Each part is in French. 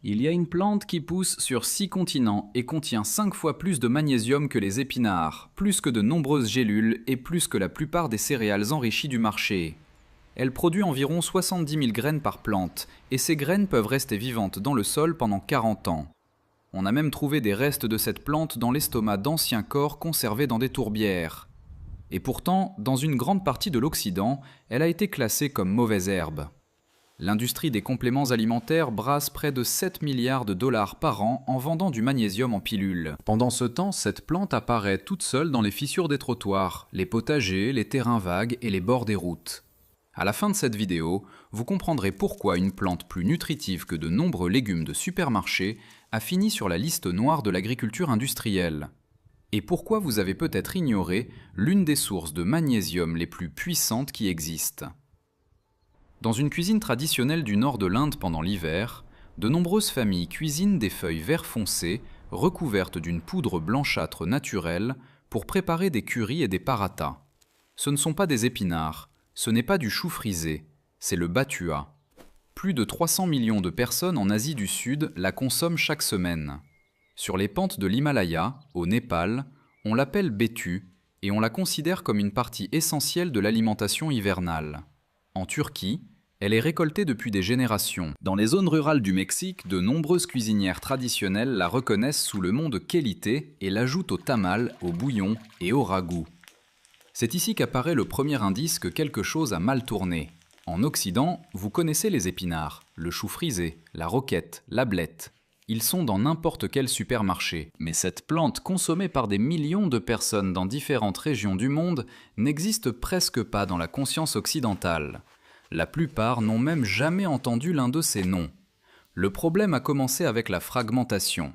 Il y a une plante qui pousse sur 6 continents et contient 5 fois plus de magnésium que les épinards, plus que de nombreuses gélules et plus que la plupart des céréales enrichies du marché. Elle produit environ 70 000 graines par plante, et ces graines peuvent rester vivantes dans le sol pendant 40 ans. On a même trouvé des restes de cette plante dans l'estomac d'anciens corps conservés dans des tourbières. Et pourtant, dans une grande partie de l'Occident, elle a été classée comme mauvaise herbe. L'industrie des compléments alimentaires brasse près de 7 milliards de dollars par an en vendant du magnésium en pilules. Pendant ce temps, cette plante apparaît toute seule dans les fissures des trottoirs, les potagers, les terrains vagues et les bords des routes. À la fin de cette vidéo, vous comprendrez pourquoi une plante plus nutritive que de nombreux légumes de supermarché a fini sur la liste noire de l'agriculture industrielle. Et pourquoi vous avez peut-être ignoré l'une des sources de magnésium les plus puissantes qui existent. Dans une cuisine traditionnelle du nord de l'Inde pendant l'hiver, de nombreuses familles cuisinent des feuilles vert foncé recouvertes d'une poudre blanchâtre naturelle pour préparer des currys et des parathas. Ce ne sont pas des épinards, ce n'est pas du chou frisé, c'est le batua. Plus de 300 millions de personnes en Asie du Sud la consomment chaque semaine. Sur les pentes de l'Himalaya, au Népal, on l'appelle betu et on la considère comme une partie essentielle de l'alimentation hivernale. En Turquie, elle est récoltée depuis des générations. Dans les zones rurales du Mexique, de nombreuses cuisinières traditionnelles la reconnaissent sous le nom de quelite et l'ajoutent au tamal, au bouillon et au ragoût. C'est ici qu'apparaît le premier indice que quelque chose a mal tourné. En Occident, vous connaissez les épinards, le chou frisé, la roquette, la blette. Ils sont dans n'importe quel supermarché. Mais cette plante consommée par des millions de personnes dans différentes régions du monde n'existe presque pas dans la conscience occidentale. La plupart n'ont même jamais entendu l'un de ces noms. Le problème a commencé avec la fragmentation.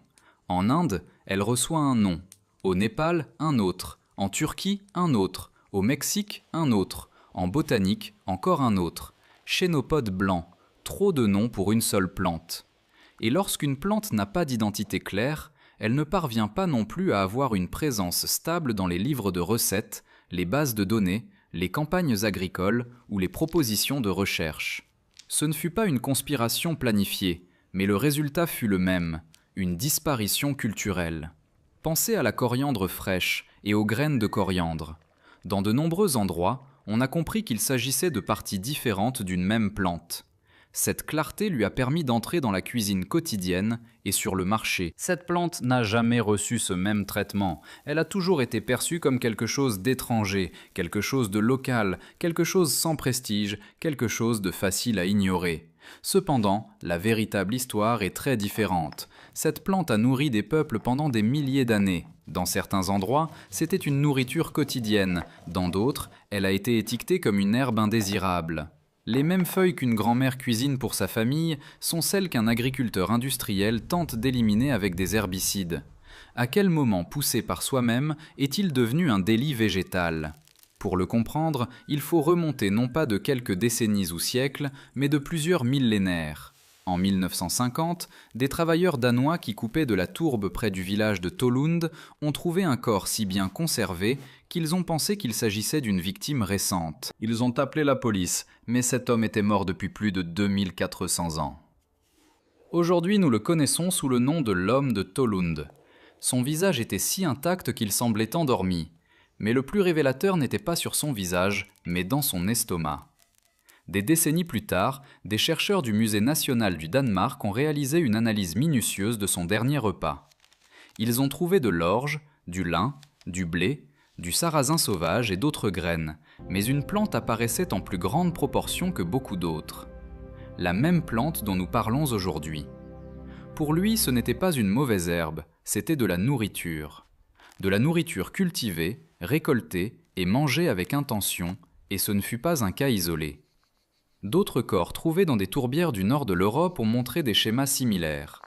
En Inde, elle reçoit un nom. Au Népal, un autre. En Turquie, un autre. Au Mexique, un autre. En botanique, encore un autre. Chénopode blanc. Trop de noms pour une seule plante. Et lorsqu'une plante n'a pas d'identité claire, elle ne parvient pas non plus à avoir une présence stable dans les livres de recettes, les bases de données, les campagnes agricoles ou les propositions de recherche. Ce ne fut pas une conspiration planifiée, mais le résultat fut le même, une disparition culturelle. Pensez à la coriandre fraîche et aux graines de coriandre. Dans de nombreux endroits, on a compris qu'il s'agissait de parties différentes d'une même plante. Cette clarté lui a permis d'entrer dans la cuisine quotidienne et sur le marché. Cette plante n'a jamais reçu ce même traitement. Elle a toujours été perçue comme quelque chose d'étranger, quelque chose de local, quelque chose sans prestige, quelque chose de facile à ignorer. Cependant, la véritable histoire est très différente. Cette plante a nourri des peuples pendant des milliers d'années. Dans certains endroits, c'était une nourriture quotidienne. Dans d'autres, elle a été étiquetée comme une herbe indésirable. Les mêmes feuilles qu'une grand-mère cuisine pour sa famille sont celles qu'un agriculteur industriel tente d'éliminer avec des herbicides. À quel moment, poussé par soi-même, est-il devenu un délit végétal ? Pour le comprendre, il faut remonter non pas de quelques décennies ou siècles, mais de plusieurs millénaires. En 1950, des travailleurs danois qui coupaient de la tourbe près du village de Tolund ont trouvé un corps si bien conservé qu'ils ont pensé qu'il s'agissait d'une victime récente. Ils ont appelé la police, mais cet homme était mort depuis plus de 2400 ans. Aujourd'hui, nous le connaissons sous le nom de l'homme de Tolund. Son visage était si intact qu'il semblait endormi. Mais le plus révélateur n'était pas sur son visage, mais dans son estomac. Des décennies plus tard, des chercheurs du Musée national du Danemark ont réalisé une analyse minutieuse de son dernier repas. Ils ont trouvé de l'orge, du lin, du blé, du sarrasin sauvage et d'autres graines, mais une plante apparaissait en plus grande proportion que beaucoup d'autres. La même plante dont nous parlons aujourd'hui. Pour lui, ce n'était pas une mauvaise herbe, c'était de la nourriture. De la nourriture cultivée, récoltée et mangée avec intention, et ce ne fut pas un cas isolé. D'autres corps trouvés dans des tourbières du nord de l'Europe ont montré des schémas similaires.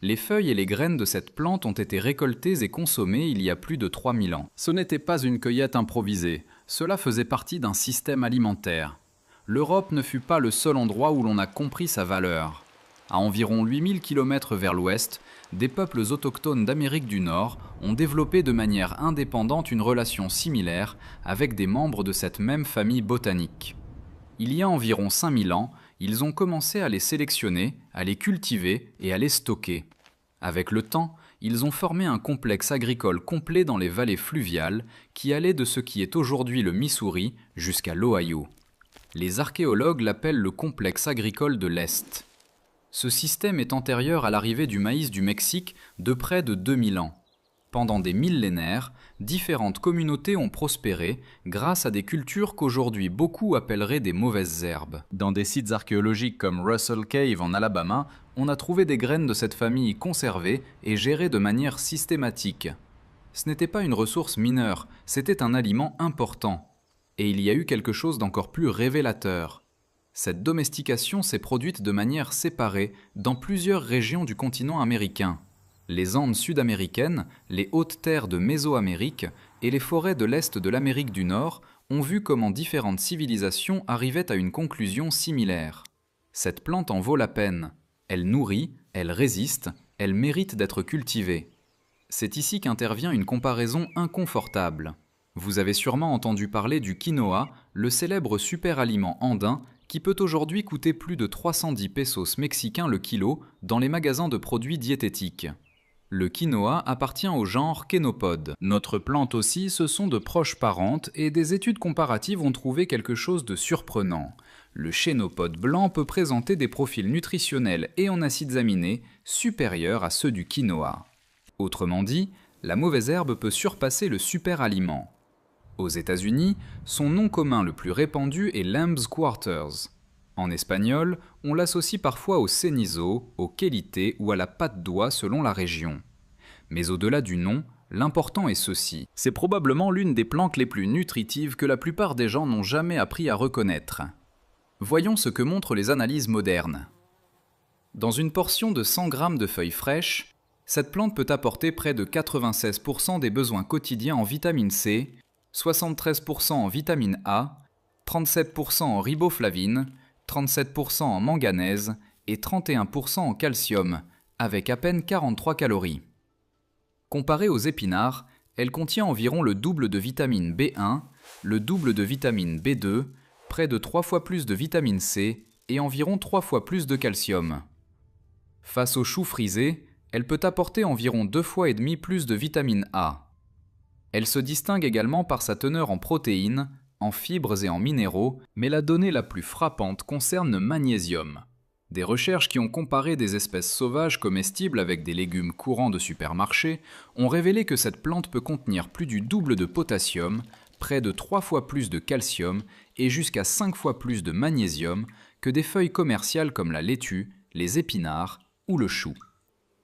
Les feuilles et les graines de cette plante ont été récoltées et consommées il y a plus de 3000 ans. Ce n'était pas une cueillette improvisée, cela faisait partie d'un système alimentaire. L'Europe ne fut pas le seul endroit où l'on a compris sa valeur. À environ 8000 km vers l'ouest, des peuples autochtones d'Amérique du Nord ont développé de manière indépendante une relation similaire avec des membres de cette même famille botanique. Il y a environ 5000 ans, ils ont commencé à les sélectionner, à les cultiver et à les stocker. Avec le temps, ils ont formé un complexe agricole complet dans les vallées fluviales qui allait de ce qui est aujourd'hui le Missouri jusqu'à l'Ohio. Les archéologues l'appellent le complexe agricole de l'Est. Ce système est antérieur à l'arrivée du maïs du Mexique de près de 2000 ans. Pendant des millénaires, différentes communautés ont prospéré grâce à des cultures qu'aujourd'hui beaucoup appelleraient des mauvaises herbes. Dans des sites archéologiques comme Russell Cave en Alabama, on a trouvé des graines de cette famille conservées et gérées de manière systématique. Ce n'était pas une ressource mineure, c'était un aliment important. Et il y a eu quelque chose d'encore plus révélateur. Cette domestication s'est produite de manière séparée dans plusieurs régions du continent américain. Les Andes sud-américaines, les hautes terres de Mésoamérique et les forêts de l'Est de l'Amérique du Nord ont vu comment différentes civilisations arrivaient à une conclusion similaire. Cette plante en vaut la peine. Elle nourrit, elle résiste, elle mérite d'être cultivée. C'est ici qu'intervient une comparaison inconfortable. Vous avez sûrement entendu parler du quinoa, le célèbre super-aliment andin qui peut aujourd'hui coûter plus de 310 pesos mexicains le kilo dans les magasins de produits diététiques. Le quinoa appartient au genre Chénopode. Notre plante aussi, ce sont de proches parentes et des études comparatives ont trouvé quelque chose de surprenant. Le chénopode blanc peut présenter des profils nutritionnels et en acides aminés supérieurs à ceux du quinoa. Autrement dit, la mauvaise herbe peut surpasser le super-aliment. Aux États-Unis, son nom commun le plus répandu est Lamb's Quarters. En espagnol, on l'associe parfois au cenizo, au quelite ou à la patte d'oie selon la région. Mais au-delà du nom, l'important est ceci. C'est probablement l'une des plantes les plus nutritives que la plupart des gens n'ont jamais appris à reconnaître. Voyons ce que montrent les analyses modernes. Dans une portion de 100 g de feuilles fraîches, cette plante peut apporter près de 96% des besoins quotidiens en vitamine C, 73% en vitamine A, 37% en riboflavine, 37% en manganèse et 31% en calcium, avec à peine 43 calories. Comparée aux épinards, elle contient environ le double de vitamine B1, le double de vitamine B2, près de 3 fois plus de vitamine C et environ 3 fois plus de calcium. Face au chou frisé, elle peut apporter environ 2 fois et demi plus de vitamine A. Elle se distingue également par sa teneur en protéines, en fibres et en minéraux, mais la donnée la plus frappante concerne le magnésium. Des recherches qui ont comparé des espèces sauvages comestibles avec des légumes courants de supermarché ont révélé que cette plante peut contenir plus du double de potassium, près de 3 fois plus de calcium et jusqu'à 5 fois plus de magnésium que des feuilles commerciales comme la laitue, les épinards ou le chou.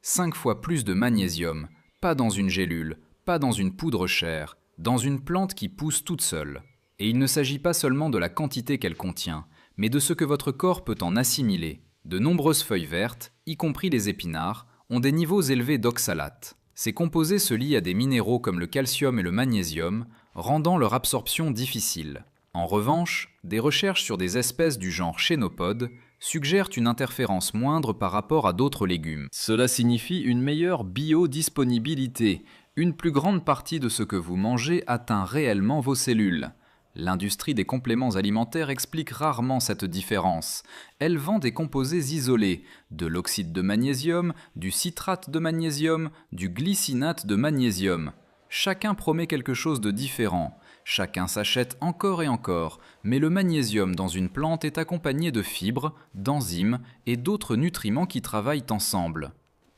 5 fois plus de magnésium, pas dans une gélule, pas dans une poudre chère, dans une plante qui pousse toute seule. Et il ne s'agit pas seulement de la quantité qu'elle contient, mais de ce que votre corps peut en assimiler. De nombreuses feuilles vertes, y compris les épinards, ont des niveaux élevés d'oxalate. Ces composés se lient à des minéraux comme le calcium et le magnésium, rendant leur absorption difficile. En revanche, des recherches sur des espèces du genre Chénopode suggèrent une interférence moindre par rapport à d'autres légumes. Cela signifie une meilleure biodisponibilité. Une plus grande partie de ce que vous mangez atteint réellement vos cellules. L'industrie des compléments alimentaires explique rarement cette différence. Elle vend des composés isolés, de l'oxyde de magnésium, du citrate de magnésium, du glycinate de magnésium. Chacun promet quelque chose de différent. Chacun s'achète encore et encore, mais le magnésium dans une plante est accompagné de fibres, d'enzymes et d'autres nutriments qui travaillent ensemble.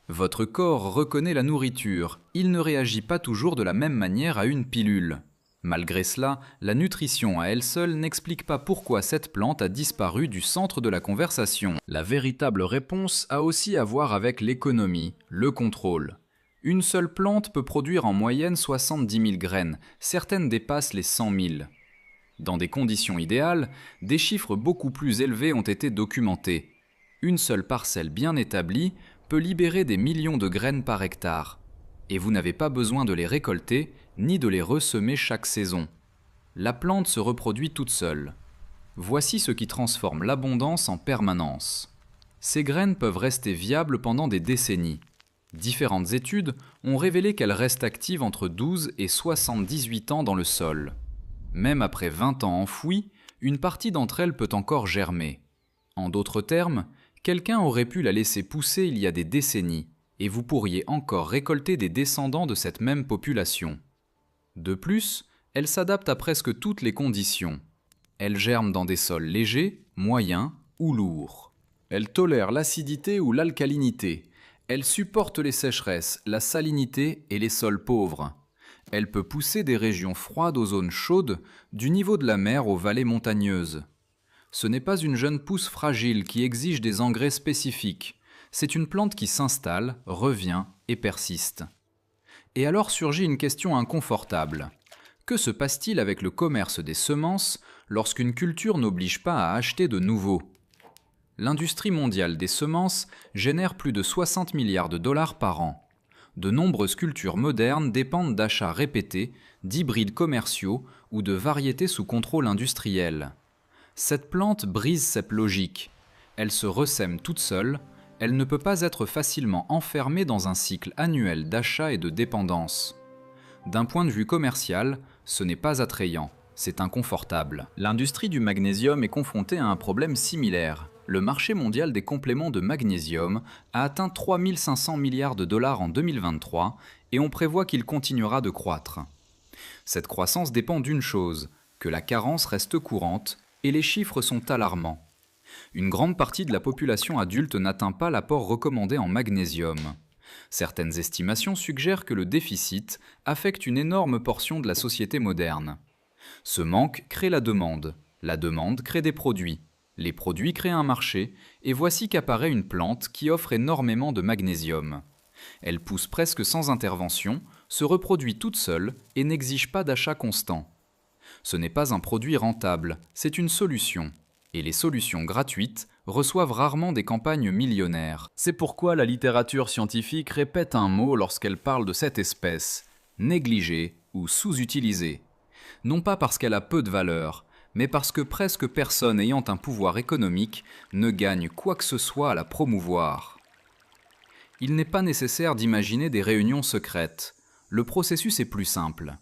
Votre corps reconnaît la nourriture, il ne réagit pas toujours de la même manière à une pilule. Malgré cela, la nutrition à elle seule n'explique pas pourquoi cette plante a disparu du centre de la conversation. La véritable réponse a aussi à voir avec l'économie, le contrôle. Une seule plante peut produire en moyenne 70 000 graines, certaines dépassent les 100 000. Dans des conditions idéales, des chiffres beaucoup plus élevés ont été documentés. Une seule parcelle bien établie peut libérer des millions de graines par hectare. Et vous n'avez pas besoin de les récolter, ni de les ressemer chaque saison. La plante se reproduit toute seule. Voici ce qui transforme l'abondance en permanence. Ces graines peuvent rester viables pendant des décennies. Différentes études ont révélé qu'elles restent actives entre 12 et 78 ans dans le sol. Même après 20 ans enfouies, une partie d'entre elles peut encore germer. En d'autres termes, quelqu'un aurait pu la laisser pousser il y a des décennies, et vous pourriez encore récolter des descendants de cette même population. De plus, elle s'adapte à presque toutes les conditions. Elle germe dans des sols légers, moyens ou lourds. Elle tolère l'acidité ou l'alcalinité. Elle supporte les sécheresses, la salinité et les sols pauvres. Elle peut pousser des régions froides aux zones chaudes, du niveau de la mer aux vallées montagneuses. Ce n'est pas une jeune pousse fragile qui exige des engrais spécifiques. C'est une plante qui s'installe, revient et persiste. Et alors surgit une question inconfortable. Que se passe-t-il avec le commerce des semences lorsqu'une culture n'oblige pas à acheter de nouveau ? L'industrie mondiale des semences génère plus de 60 milliards de dollars par an. De nombreuses cultures modernes dépendent d'achats répétés, d'hybrides commerciaux ou de variétés sous contrôle industriel. Cette plante brise cette logique. Elle se ressème toute seule, elle ne peut pas être facilement enfermée dans un cycle annuel d'achat et de dépendance. D'un point de vue commercial, ce n'est pas attrayant, c'est inconfortable. L'industrie du magnésium est confrontée à un problème similaire. Le marché mondial des compléments de magnésium a atteint 3 500 milliards de dollars en 2023 et on prévoit qu'il continuera de croître. Cette croissance dépend d'une chose, que la carence reste courante et les chiffres sont alarmants. Une grande partie de la population adulte n'atteint pas l'apport recommandé en magnésium. Certaines estimations suggèrent que le déficit affecte une énorme portion de la société moderne. Ce manque crée la demande crée des produits, les produits créent un marché, et voici qu'apparaît une plante qui offre énormément de magnésium. Elle pousse presque sans intervention, se reproduit toute seule et n'exige pas d'achat constant. Ce n'est pas un produit rentable, c'est une solution. Et les solutions gratuites reçoivent rarement des campagnes millionnaires. C'est pourquoi la littérature scientifique répète un mot lorsqu'elle parle de cette espèce, négligée ou sous-utilisée. Non pas parce qu'elle a peu de valeur, mais parce que presque personne ayant un pouvoir économique ne gagne quoi que ce soit à la promouvoir. Il n'est pas nécessaire d'imaginer des réunions secrètes. Le processus est plus simple.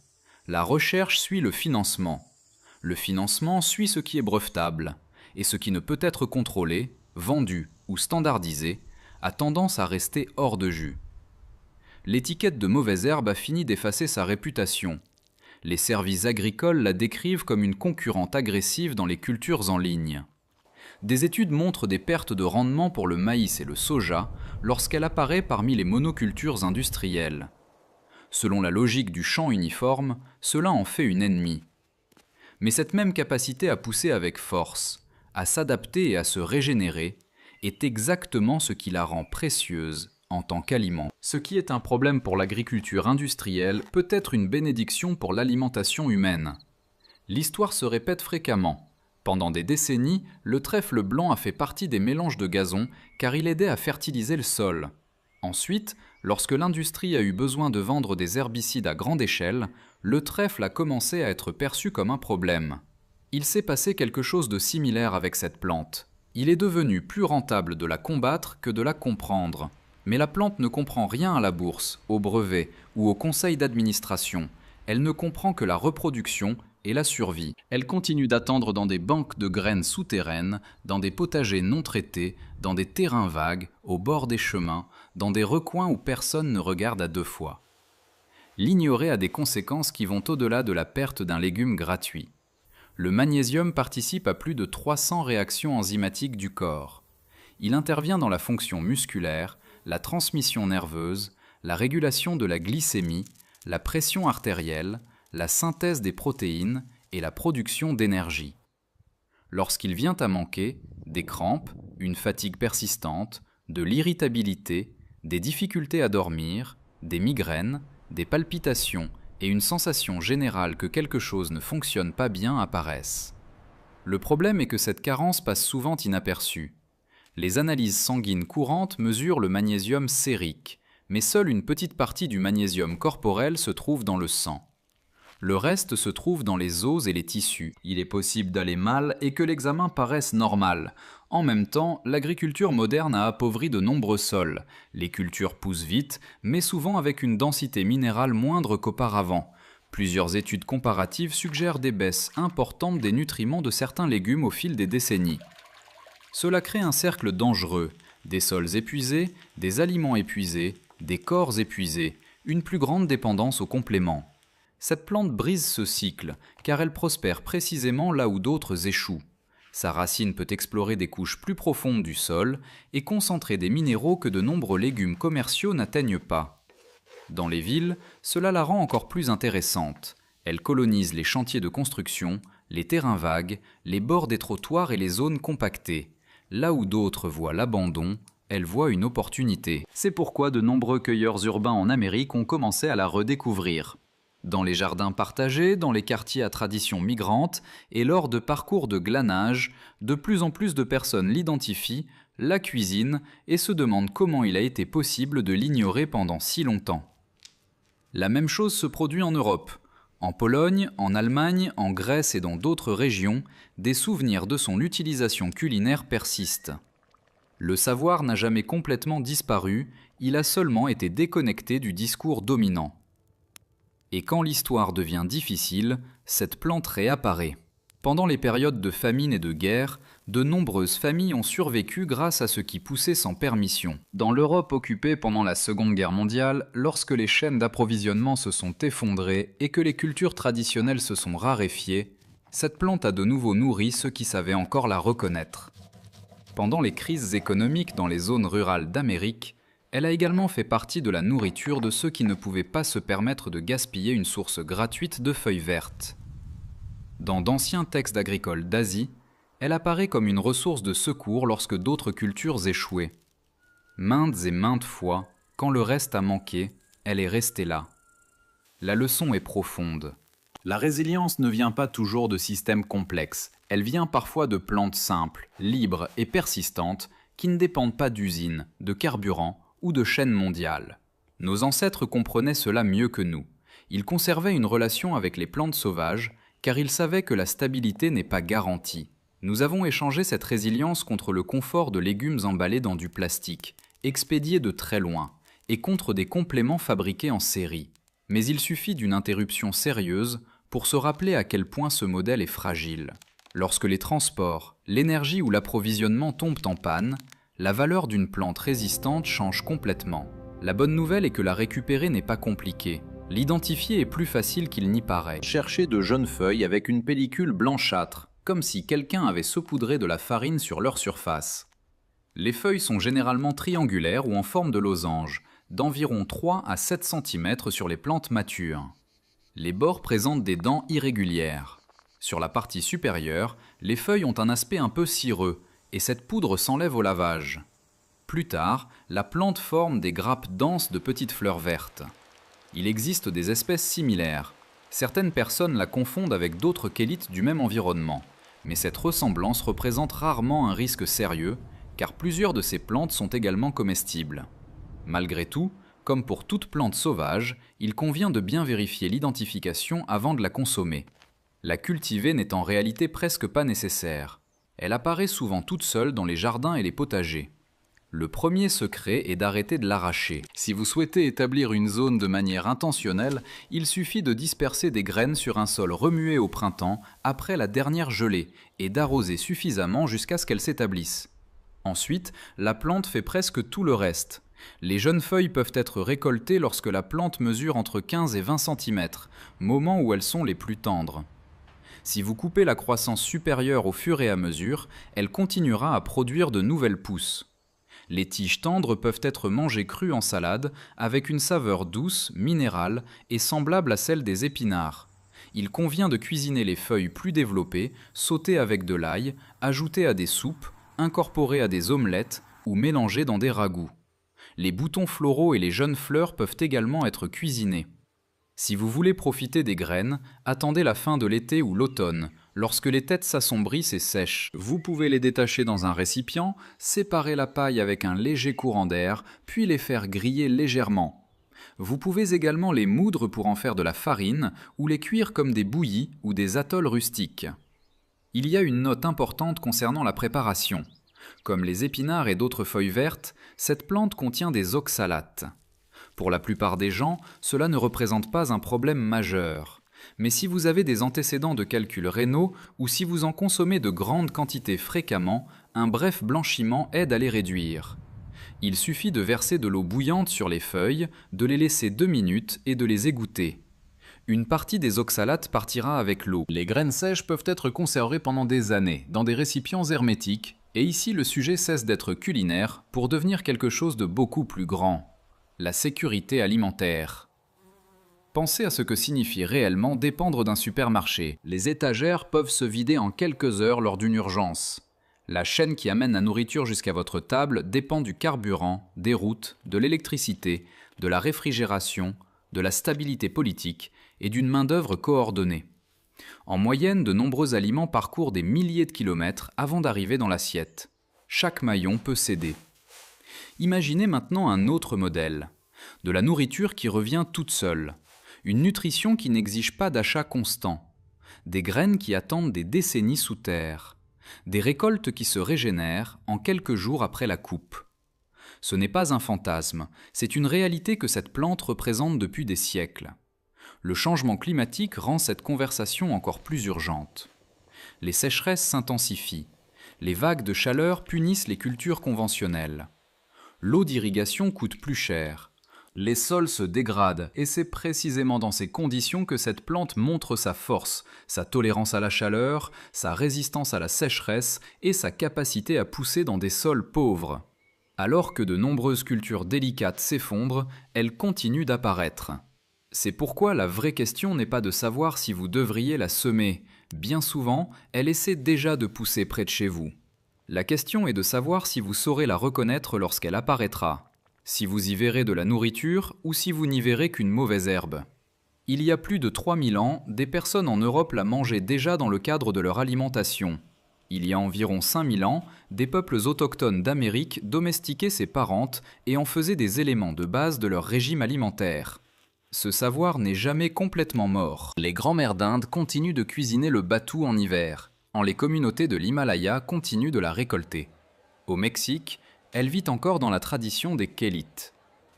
La recherche suit le financement. Le financement suit ce qui est brevetable. Et ce qui ne peut être contrôlé, vendu ou standardisé, a tendance à rester hors de jus. L'étiquette de mauvaise herbe a fini d'effacer sa réputation. Les services agricoles la décrivent comme une concurrente agressive dans les cultures en ligne. Des études montrent des pertes de rendement pour le maïs et le soja lorsqu'elle apparaît parmi les monocultures industrielles. Selon la logique du champ uniforme, cela en fait une ennemie. Mais cette même capacité à pousser avec force, à s'adapter et à se régénérer, est exactement ce qui la rend précieuse en tant qu'aliment. Ce qui est un problème pour l'agriculture industrielle peut être une bénédiction pour l'alimentation humaine. L'histoire se répète fréquemment. Pendant des décennies, le trèfle blanc a fait partie des mélanges de gazon car il aidait à fertiliser le sol. Ensuite, lorsque l'industrie a eu besoin de vendre des herbicides à grande échelle, le trèfle a commencé à être perçu comme un problème. Il s'est passé quelque chose de similaire avec cette plante. Il est devenu plus rentable de la combattre que de la comprendre. Mais la plante ne comprend rien à la bourse, au brevet ou au conseil d'administration. Elle ne comprend que la reproduction et la survie. Elle continue d'attendre dans des banques de graines souterraines, dans des potagers non traités, dans des terrains vagues, au bord des chemins, dans des recoins où personne ne regarde à deux fois. L'ignorer a des conséquences qui vont au-delà de la perte d'un légume gratuit. Le magnésium participe à plus de 300 réactions enzymatiques du corps. Il intervient dans la fonction musculaire, la transmission nerveuse, la régulation de la glycémie, la pression artérielle, la synthèse des protéines et la production d'énergie. Lorsqu'il vient à manquer, des crampes, une fatigue persistante, de l'irritabilité, des difficultés à dormir, des migraines, des palpitations et une sensation générale que quelque chose ne fonctionne pas bien apparaissent. Le problème est que cette carence passe souvent inaperçue. Les analyses sanguines courantes mesurent le magnésium sérique, mais seule une petite partie du magnésium corporel se trouve dans le sang. Le reste se trouve dans les os et les tissus. Il est possible d'aller mal et que l'examen paraisse normal. En même temps, l'agriculture moderne a appauvri de nombreux sols. Les cultures poussent vite, mais souvent avec une densité minérale moindre qu'auparavant. Plusieurs études comparatives suggèrent des baisses importantes des nutriments de certains légumes au fil des décennies. Cela crée un cercle dangereux, des sols épuisés, des aliments épuisés, des corps épuisés, une plus grande dépendance aux compléments. Cette plante brise ce cycle, car elle prospère précisément là où d'autres échouent. Sa racine peut explorer des couches plus profondes du sol et concentrer des minéraux que de nombreux légumes commerciaux n'atteignent pas. Dans les villes, cela la rend encore plus intéressante. Elle colonise les chantiers de construction, les terrains vagues, les bords des trottoirs et les zones compactées. Là où d'autres voient l'abandon, elle voit une opportunité. C'est pourquoi de nombreux cueilleurs urbains en Amérique ont commencé à la redécouvrir. Dans les jardins partagés, dans les quartiers à tradition migrante et lors de parcours de glanage, de plus en plus de personnes l'identifient, la cuisinent et se demandent comment il a été possible de l'ignorer pendant si longtemps. La même chose se produit en Europe. En Pologne, en Allemagne, en Grèce et dans d'autres régions, des souvenirs de son utilisation culinaire persistent. Le savoir n'a jamais complètement disparu, il a seulement été déconnecté du discours dominant. Et quand l'histoire devient difficile, cette plante réapparaît. Pendant les périodes de famine et de guerre, de nombreuses familles ont survécu grâce à ce qui poussait sans permission. Dans l'Europe occupée pendant la Seconde Guerre mondiale, lorsque les chaînes d'approvisionnement se sont effondrées et que les cultures traditionnelles se sont raréfiées, cette plante a de nouveau nourri ceux qui savaient encore la reconnaître. Pendant les crises économiques dans les zones rurales d'Amérique, elle a également fait partie de la nourriture de ceux qui ne pouvaient pas se permettre de gaspiller une source gratuite de feuilles vertes. Dans d'anciens textes agricoles d'Asie, elle apparaît comme une ressource de secours lorsque d'autres cultures échouaient. Maintes et maintes fois, quand le reste a manqué, elle est restée là. La leçon est profonde. La résilience ne vient pas toujours de systèmes complexes, elle vient parfois de plantes simples, libres et persistantes qui ne dépendent pas d'usines, de carburant ou de chaînes mondiales. Nos ancêtres comprenaient cela mieux que nous. Ils conservaient une relation avec les plantes sauvages car ils savaient que la stabilité n'est pas garantie. Nous avons échangé cette résilience contre le confort de légumes emballés dans du plastique, expédiés de très loin, et contre des compléments fabriqués en série. Mais il suffit d'une interruption sérieuse pour se rappeler à quel point ce modèle est fragile. Lorsque les transports, l'énergie ou l'approvisionnement tombent en panne, la valeur d'une plante résistante change complètement. La bonne nouvelle est que la récupérer n'est pas compliquée. L'identifier est plus facile qu'il n'y paraît. Cherchez de jeunes feuilles avec une pellicule blanchâtre, comme si quelqu'un avait saupoudré de la farine sur leur surface. Les feuilles sont généralement triangulaires ou en forme de losange, d'environ 3 à 7 cm sur les plantes matures. Les bords présentent des dents irrégulières. Sur la partie supérieure, les feuilles ont un aspect un peu cireux, et cette poudre s'enlève au lavage. Plus tard, la plante forme des grappes denses de petites fleurs vertes. Il existe des espèces similaires. Certaines personnes la confondent avec d'autres chélites du même environnement, mais cette ressemblance représente rarement un risque sérieux, car plusieurs de ces plantes sont également comestibles. Malgré tout, comme pour toute plante sauvage, il convient de bien vérifier l'identification avant de la consommer. La cultiver n'est en réalité presque pas nécessaire. Elle apparaît souvent toute seule dans les jardins et les potagers. Le premier secret est d'arrêter de l'arracher. Si vous souhaitez établir une zone de manière intentionnelle, il suffit de disperser des graines sur un sol remué au printemps après la dernière gelée et d'arroser suffisamment jusqu'à ce qu'elles s'établissent. Ensuite, la plante fait presque tout le reste. Les jeunes feuilles peuvent être récoltées lorsque la plante mesure entre 15 et 20 cm, moment où elles sont les plus tendres. Si vous coupez la croissance supérieure au fur et à mesure, elle continuera à produire de nouvelles pousses. Les tiges tendres peuvent être mangées crues en salade avec une saveur douce, minérale et semblable à celle des épinards. Il convient de cuisiner les feuilles plus développées, sautées avec de l'ail, ajoutées à des soupes, incorporées à des omelettes ou mélangées dans des ragoûts. Les boutons floraux et les jeunes fleurs peuvent également être cuisinés. Si vous voulez profiter des graines, attendez la fin de l'été ou l'automne, lorsque les têtes s'assombrissent et sèchent. Vous pouvez les détacher dans un récipient, séparer la paille avec un léger courant d'air, puis les faire griller légèrement. Vous pouvez également les moudre pour en faire de la farine ou les cuire comme des bouillies ou des atolls rustiques. Il y a une note importante concernant la préparation. Comme les épinards et d'autres feuilles vertes, cette plante contient des oxalates. Pour la plupart des gens, cela ne représente pas un problème majeur. Mais si vous avez des antécédents de calculs rénaux ou si vous en consommez de grandes quantités fréquemment, un bref blanchiment aide à les réduire. Il suffit de verser de l'eau bouillante sur les feuilles, de les laisser 2 minutes et de les égoutter. Une partie des oxalates partira avec l'eau. Les graines sèches peuvent être conservées pendant des années, dans des récipients hermétiques, et ici le sujet cesse d'être culinaire pour devenir quelque chose de beaucoup plus grand. La sécurité alimentaire. Pensez à ce que signifie réellement dépendre d'un supermarché. Les étagères peuvent se vider en quelques heures lors d'une urgence. La chaîne qui amène la nourriture jusqu'à votre table dépend du carburant, des routes, de l'électricité, de la réfrigération, de la stabilité politique et d'une main-d'œuvre coordonnée. En moyenne, de nombreux aliments parcourent des milliers de kilomètres avant d'arriver dans l'assiette. Chaque maillon peut céder. Imaginez maintenant un autre modèle. De la nourriture qui revient toute seule. Une nutrition qui n'exige pas d'achat constant. Des graines qui attendent des décennies sous terre. Des récoltes qui se régénèrent en quelques jours après la coupe. Ce n'est pas un fantasme, c'est une réalité que cette plante représente depuis des siècles. Le changement climatique rend cette conversation encore plus urgente. Les sécheresses s'intensifient. Les vagues de chaleur punissent les cultures conventionnelles. L'eau d'irrigation coûte plus cher. Les sols se dégradent et c'est précisément dans ces conditions que cette plante montre sa force, sa tolérance à la chaleur, sa résistance à la sécheresse et sa capacité à pousser dans des sols pauvres. Alors que de nombreuses cultures délicates s'effondrent, elle continue d'apparaître. C'est pourquoi la vraie question n'est pas de savoir si vous devriez la semer. Bien souvent, elle essaie déjà de pousser près de chez vous. La question est de savoir si vous saurez la reconnaître lorsqu'elle apparaîtra. Si vous y verrez de la nourriture ou si vous n'y verrez qu'une mauvaise herbe. Il y a plus de 3000 ans, des personnes en Europe la mangeaient déjà dans le cadre de leur alimentation. Il y a environ 5000 ans, des peuples autochtones d'Amérique domestiquaient ces parentes et en faisaient des éléments de base de leur régime alimentaire. Ce savoir n'est jamais complètement mort. Les grands-mères d'Inde continuent de cuisiner le batou en hiver, les communautés de l'Himalaya continuent de la récolter. Au Mexique, elle vit encore dans la tradition des Kélites.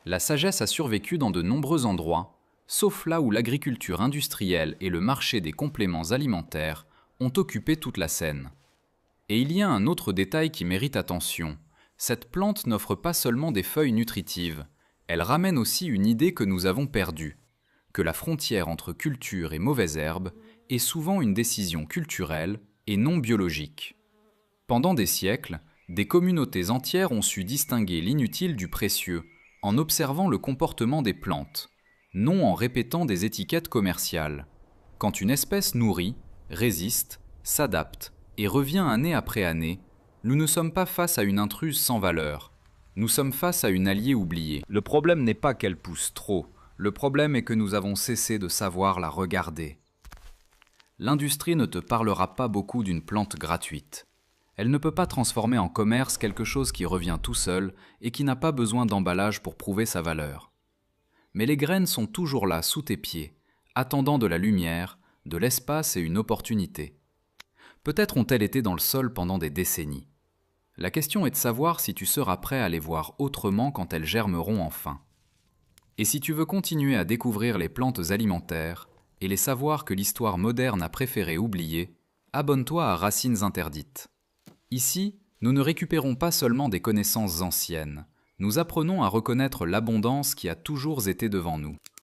La sagesse a survécu dans de nombreux endroits, sauf là où l'agriculture industrielle et le marché des compléments alimentaires ont occupé toute la scène. Et il y a un autre détail qui mérite attention. Cette plante n'offre pas seulement des feuilles nutritives, elle ramène aussi une idée que nous avons perdue, que la frontière entre culture et mauvaise herbe est souvent une décision culturelle et non biologique. Pendant des siècles, des communautés entières ont su distinguer l'inutile du précieux en observant le comportement des plantes, non en répétant des étiquettes commerciales. Quand une espèce nourrit, résiste, s'adapte et revient année après année, nous ne sommes pas face à une intruse sans valeur. Nous sommes face à une alliée oubliée. Le problème n'est pas qu'elle pousse trop, le problème est que nous avons cessé de savoir la regarder. L'industrie ne te parlera pas beaucoup d'une plante gratuite. Elle ne peut pas transformer en commerce quelque chose qui revient tout seul et qui n'a pas besoin d'emballage pour prouver sa valeur. Mais les graines sont toujours là, sous tes pieds, attendant de la lumière, de l'espace et une opportunité. Peut-être ont-elles été dans le sol pendant des décennies. La question est de savoir si tu seras prêt à les voir autrement quand elles germeront enfin. Et si tu veux continuer à découvrir les plantes alimentaires et les savoirs que l'histoire moderne a préféré oublier, abonne-toi à Racines interdites. Ici, nous ne récupérons pas seulement des connaissances anciennes, nous apprenons à reconnaître l'abondance qui a toujours été devant nous.